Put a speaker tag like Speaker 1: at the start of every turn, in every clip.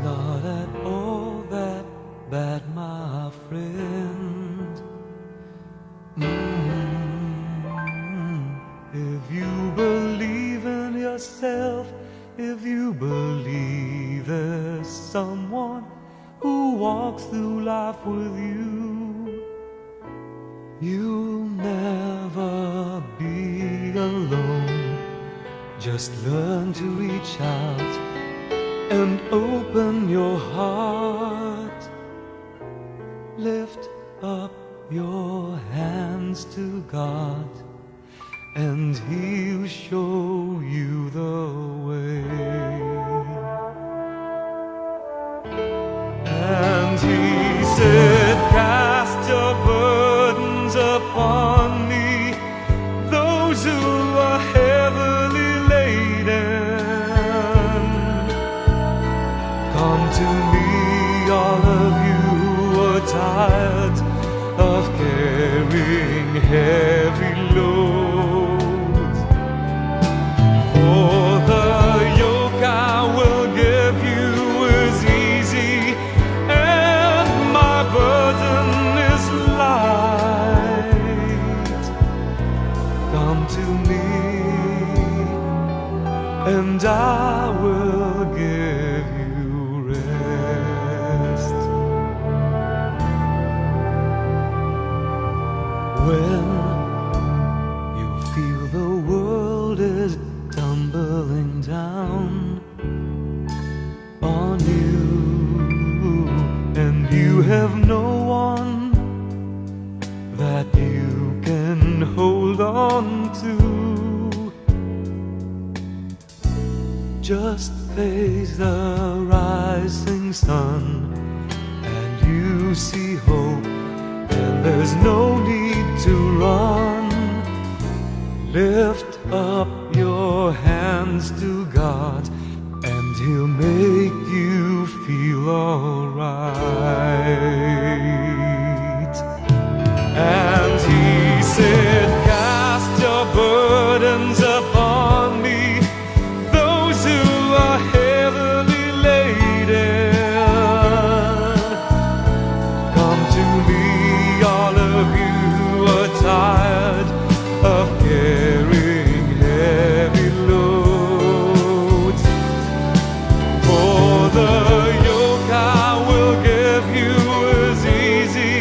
Speaker 1: not at all that bad, my friend. If you believe in yourself, if you believe there's someone who walks through life with you, you'll never be alone. Just learn to reach out and open your heart. Lift up your hands to God, and He'll show you the way. And He said, cast your burdens upon me, those who are heavily laden. Come to me, all of you who are tired of carrying heavy loads. For the yoke I will give you is easy, and my burden is light. Come to me, and I will give you rest. When you feel the world is tumbling down on you, and you have no one that you can hold on to, just face the rising sun, and you see hope, and there's no need to run. Lift up your hands to God, and He'll make you feel alright. And He said, cast your burdens upon me, those who are heavily laden. Come to me, all of you who are tired of carrying heavy loads. For the yoke I will give you is easy,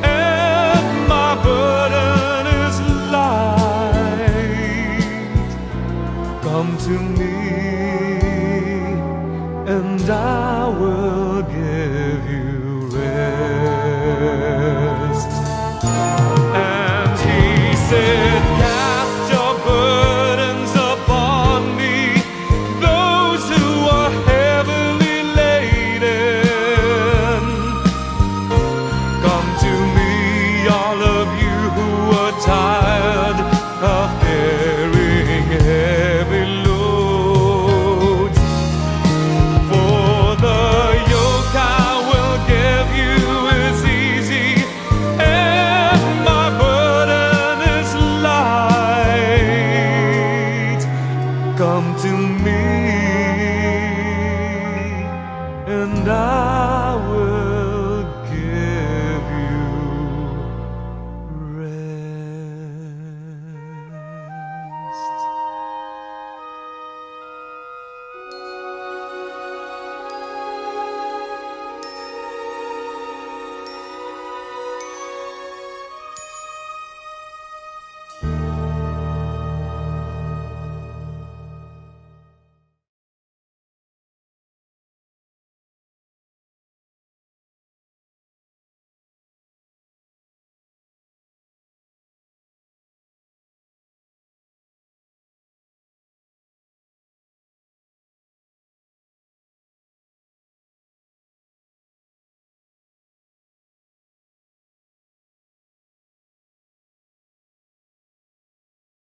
Speaker 1: and my burden is light. Come to me, and I will give you rest. And He said,